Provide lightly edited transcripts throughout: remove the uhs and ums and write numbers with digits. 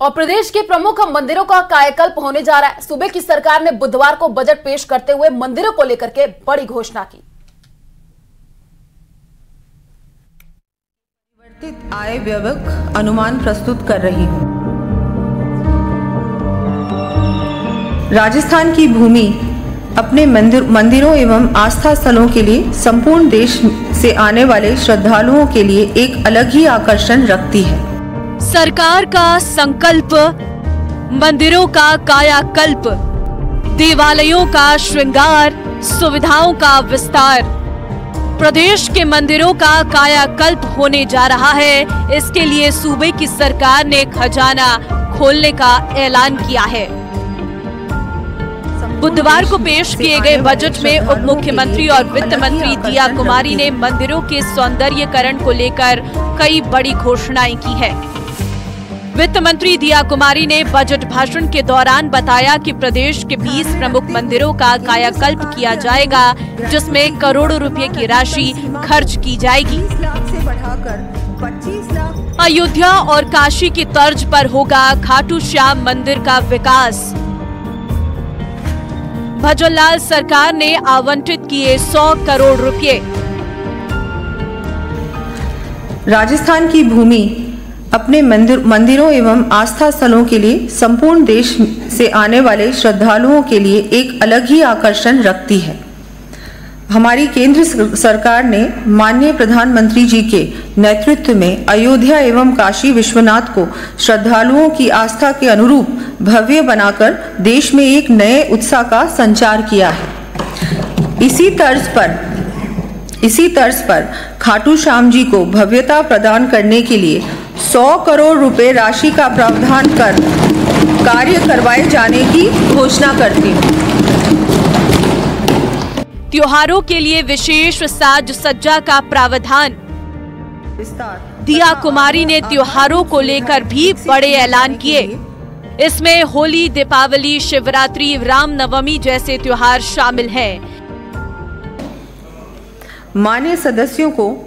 और प्रदेश के प्रमुख मंदिरों का कायाकल्प होने जा रहा है। सूबे की सरकार ने बुधवार को बजट पेश करते हुए मंदिरों को लेकर के बड़ी घोषणा की। परिवर्तित आय व्यवक अनुमान प्रस्तुत कर रही हूँ। राजस्थान की भूमि अपने मंदिरों एवं आस्था स्थलों के लिए संपूर्ण देश से आने वाले श्रद्धालुओं के लिए एक अलग ही आकर्षण रखती है। सरकार का संकल्प, मंदिरों का कायाकल्प, देवालयों का श्रृंगार, सुविधाओं का विस्तार। प्रदेश के मंदिरों का कायाकल्प होने जा रहा है। इसके लिए सूबे की सरकार ने खजाना खोलने का ऐलान किया है। बुधवार को पेश किए गए बजट में उप मुख्यमंत्री और वित्त मंत्री दिया कुमारी ने मंदिरों के सौंदर्यीकरण को लेकर कई बड़ी घोषणाएं की है। वित्त मंत्री दिया कुमारी ने बजट भाषण के दौरान बताया कि प्रदेश के 20 प्रमुख मंदिरों का कायाकल्प किया जाएगा, जिसमें करोड़ों रुपए की राशि खर्च की जाएगी। अयोध्या और काशी की तर्ज पर होगा खाटू श्याम मंदिर का विकास। भजनलाल सरकार ने आवंटित किए 100 करोड़ रुपए। राजस्थान की भूमि अपने मंदिरों एवं आस्था स्थलों के लिए संपूर्ण देश से आने वाले श्रद्धालुओं के लिए एक अलग ही आकर्षण रखती है। हमारी केंद्र सरकार ने माननीय प्रधानमंत्री जी के नेतृत्व में अयोध्या एवं काशी विश्वनाथ को श्रद्धालुओं की आस्था के अनुरूप भव्य बनाकर देश में एक नए उत्साह का संचार किया है। इसी तर्ज पर खाटू श्याम जी को भव्यता प्रदान करने के लिए 100 करोड़ रुपए राशि का प्रावधान कर कार्य करवाए जाने की घोषणा करती हूँ। त्योहारों के लिए विशेष साज सज्जा का प्रावधान। दिया कुमारी ने त्योहारों को लेकर भी बड़े ऐलान किए। इसमें होली, दीपावली, शिवरात्रि, रामनवमी जैसे त्योहार शामिल हैं। मान्य सदस्यों को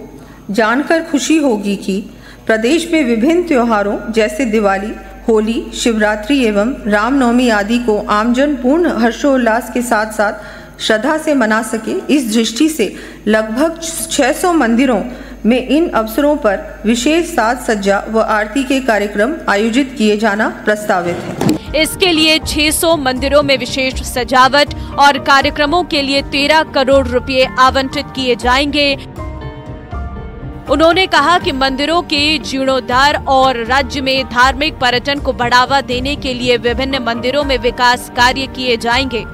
जानकर खुशी होगी कि प्रदेश में विभिन्न त्योहारों जैसे दिवाली, होली, शिवरात्रि एवं रामनवमी आदि को आमजन पूर्ण हर्षोल्लास के साथ साथ श्रद्धा से मना सके, इस दृष्टि से लगभग 600 मंदिरों में इन अवसरों पर विशेष साज सज्जा व आरती के कार्यक्रम आयोजित किए जाना प्रस्तावित है। इसके लिए 600 मंदिरों में विशेष सजावट और कार्यक्रमों के लिए 13 करोड़ रुपए आवंटित किए जाएंगे। उन्होंने कहा कि मंदिरों के जीर्णोद्धार और राज्य में धार्मिक पर्यटन को बढ़ावा देने के लिए विभिन्न मंदिरों में विकास कार्य किए जाएंगे।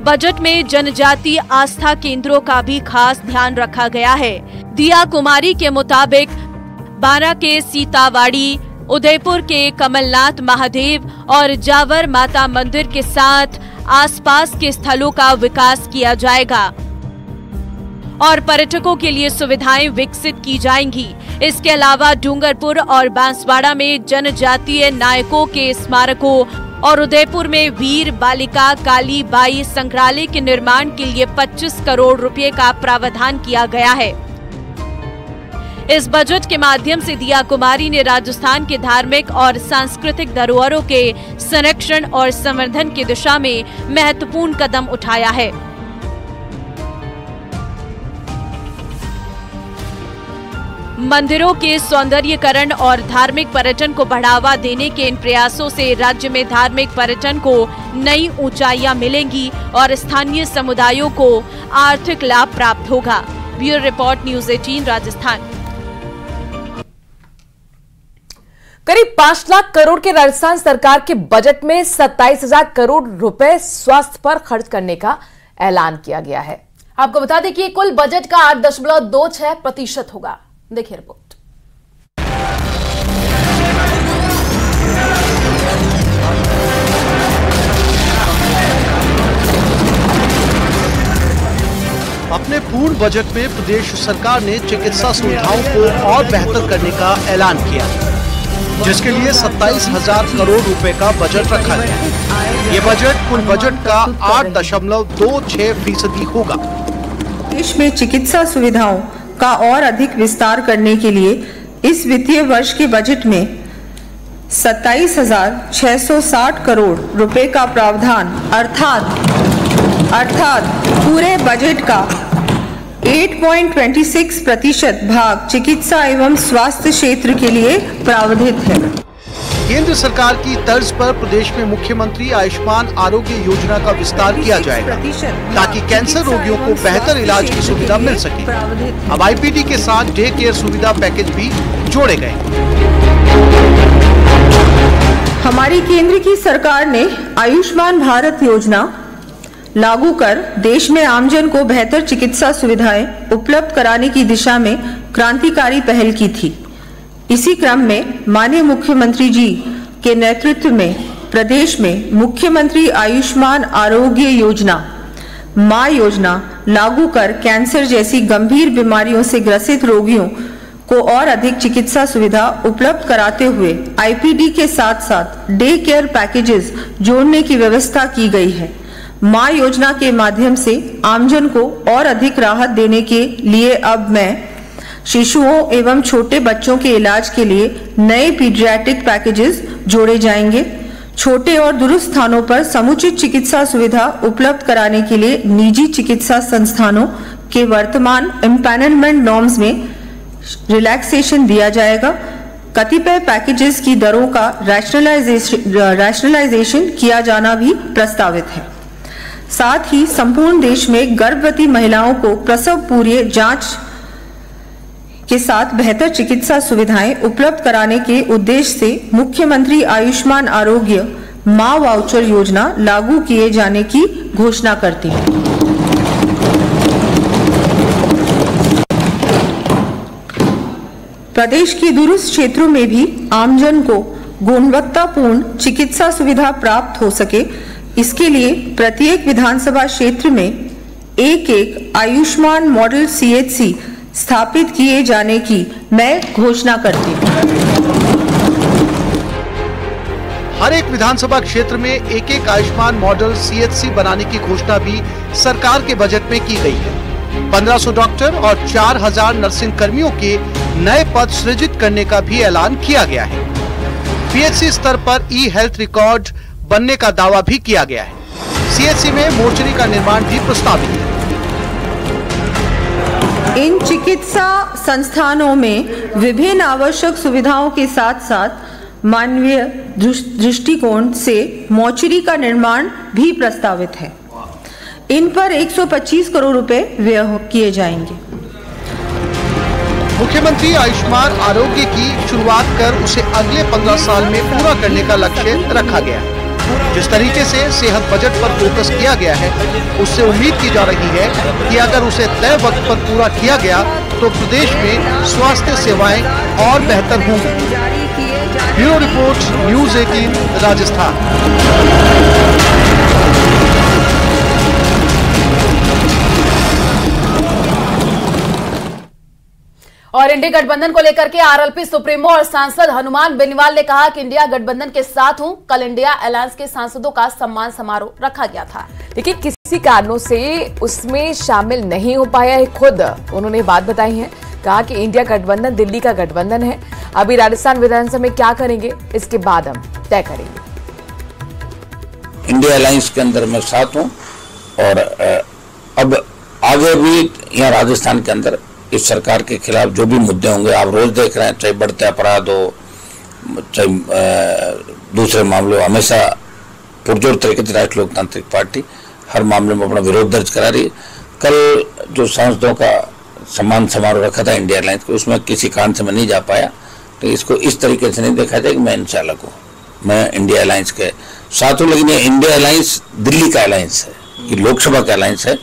बजट में जनजातीय आस्था केंद्रों का भी खास ध्यान रखा गया है। दिया कुमारी के मुताबिक बारा के सीतावाड़ी, उदयपुर के कमलनाथ महादेव और जावर माता मंदिर के साथ आसपास के स्थलों का विकास किया जाएगा और पर्यटकों के लिए सुविधाएं विकसित की जाएंगी। इसके अलावा डूंगरपुर और बांसवाड़ा में जनजातीय नायकों के स्मारकों और उदयपुर में वीर बालिका काली बाई संग्रहालय के निर्माण के लिए 25 करोड़ रुपए का प्रावधान किया गया है। इस बजट के माध्यम से दिया कुमारी ने राजस्थान के धार्मिक और सांस्कृतिक धरोहरों के संरक्षण और संवर्धन की दिशा में महत्वपूर्ण कदम उठाया है। मंदिरों के सौंदर्यीकरण और धार्मिक पर्यटन को बढ़ावा देने के इन प्रयासों से राज्य में धार्मिक पर्यटन को नई ऊंचाइयां मिलेंगी और स्थानीय समुदायों को आर्थिक लाभ प्राप्त होगा। Bureau report, news 18 Rajasthan. करीब 5 लाख करोड़ के राजस्थान सरकार के बजट में 27,000 करोड़ रुपए स्वास्थ्य पर खर्च करने का ऐलान किया गया है। आपको बता दें कि कुल बजट का 8.26% होगा। देखिए रिपोर्ट। अपने पूर्ण बजट में प्रदेश सरकार ने चिकित्सा सुविधाओं को और बेहतर करने का ऐलान किया, जिसके लिए 27,000 करोड़ रुपए का बजट रखा गया। ये बजट कुल बजट का 8.26% होगा। देश में चिकित्सा सुविधाओं का और अधिक विस्तार करने के लिए इस वित्तीय वर्ष के बजट में 27,660 करोड़ रुपए का प्रावधान अर्थात पूरे बजट का 8.26% भाग चिकित्सा एवं स्वास्थ्य क्षेत्र के लिए प्रावधानित है। केंद्र सरकार की तर्ज पर प्रदेश में मुख्यमंत्री आयुष्मान आरोग्य योजना का विस्तार किया जाएगा ताकि कैंसर रोगियों को बेहतर इलाज की सुविधा मिल सके। अब आईपीडी के साथ डे केयर सुविधा पैकेज भी जोड़े गए। हमारी केंद्र की सरकार ने आयुष्मान भारत योजना लागू कर देश में आमजन को बेहतर चिकित्सा सुविधाएं उपलब्ध कराने की दिशा में क्रांतिकारी पहल की थी। इसी क्रम में माननीय मुख्यमंत्री जी के नेतृत्व में प्रदेश में मुख्यमंत्री आयुष्मान आरोग्य योजना मां योजना लागू कर कैंसर जैसी गंभीर बीमारियों से ग्रसित रोगियों को और अधिक चिकित्सा सुविधा उपलब्ध कराते हुए आईपीडी के साथ साथ डे केयर पैकेजेस जोड़ने की व्यवस्था की गई है। मां योजना के माध्यम से आमजन को और अधिक राहत देने के लिए अब मैं शिशुओं एवं छोटे बच्चों के इलाज के लिए नए पीडियाट्रिक पैकेजेस जोड़े जाएंगे। छोटे और दुरुस्त स्थानों पर समुचित चिकित्सा सुविधा उपलब्ध कराने के लिए निजी चिकित्सा संस्थानों के वर्तमान एम्पैनलमेंट नॉर्म्स में रिलैक्सेशन दिया जाएगा। कतिपय पैकेजेस की दरों का रैशनलाइजेशन किया जाना भी प्रस्तावित है। साथ ही संपूर्ण देश में गर्भवती महिलाओं को प्रसव पूर्व जांच के साथ बेहतर चिकित्सा सुविधाएं उपलब्ध कराने के उद्देश्य से मुख्यमंत्री आयुष्मान आरोग्य मां वाउचर योजना लागू किए जाने की घोषणा करती है। प्रदेश के दूरस्थ क्षेत्रों में भी आमजन को गुणवत्तापूर्ण चिकित्सा सुविधा प्राप्त हो सके, इसके लिए प्रत्येक विधानसभा क्षेत्र में एक आयुष्मान मॉडल सीएचसी स्थापित किए जाने की मैं घोषणा करती हूँ। हर एक विधानसभा क्षेत्र में एक आयुष्मान मॉडल सीएचसी बनाने की घोषणा भी सरकार के बजट में की गई है। 1500 डॉक्टर और 4000 नर्सिंग कर्मियों के नए पद सृजित करने का भी ऐलान किया गया है। पीएचसी स्तर पर ई हेल्थ रिकॉर्ड बनने का दावा भी किया गया है। सीएचसी में मोर्चरी का निर्माण भी प्रस्तावित है। इन चिकित्सा संस्थानों में विभिन्न आवश्यक सुविधाओं के साथ साथ मानवीय दृष्टिकोण से मोर्चरी का निर्माण भी प्रस्तावित है। इन पर 125 करोड़ रुपए व्यय किए जाएंगे। मुख्यमंत्री आयुष्मान आरोग्य की शुरुआत कर उसे अगले 15 साल में पूरा करने का लक्ष्य रखा गया है। जिस तरीके से सेहत बजट पर फोकस किया गया है, उससे उम्मीद की जा रही है कि अगर उसे तय वक्त पर पूरा किया गया तो प्रदेश में स्वास्थ्य सेवाएं और बेहतर होंगी। Bureau report, news 18 Rajasthan. और इंडिया गठबंधन को लेकर के आरएलपी सुप्रीमो और सांसद हनुमान बेनीवाल ने कहा कि इंडिया गठबंधन के साथ हूं। कल इंडिया अलायंस के सांसदों का सम्मान समारोह रखा गया था, लेकिन किसी कारणों से उसमें शामिल नहीं हो पाया है। खुद उन्होंने बात बताई है, कहा कि इंडिया गठबंधन दिल्ली का गठबंधन है। अभी राजस्थान विधानसभा में क्या करेंगे इसके बाद हम तय करेंगे। इंडिया अलायंस के अंदर मैं साथ हूं और अब आगे भी यहाँ राजस्थान के अंदर इस सरकार के खिलाफ जो भी मुद्दे होंगे, आप रोज देख रहे हैं, चाहे बढ़ते अपराध हो, चाहे दूसरे मामले हो, हमेशा पुरजोर तरीके से राष्ट्रीय लोकतांत्रिक पार्टी हर मामले में अपना विरोध दर्ज करा रही है। कल जो सांसदों का सम्मान समारोह रखा था इंडिया अलायंस को, उसमें किसी कारण से मैं नहीं जा पाया, तो इसको इस तरीके से नहीं देखा जाए कि मैं इंचालक हूँ। मैं इंडिया अलायंस के साथ हूँ, लेकिन ये इंडिया अलायंस दिल्ली का अलायंस है, ये लोकसभा का अलायंस है।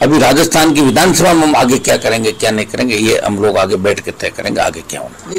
अभी राजस्थान की विधानसभा में हम आगे क्या करेंगे क्या नहीं करेंगे, ये हम लोग आगे बैठ के तय करेंगे आगे क्या होना।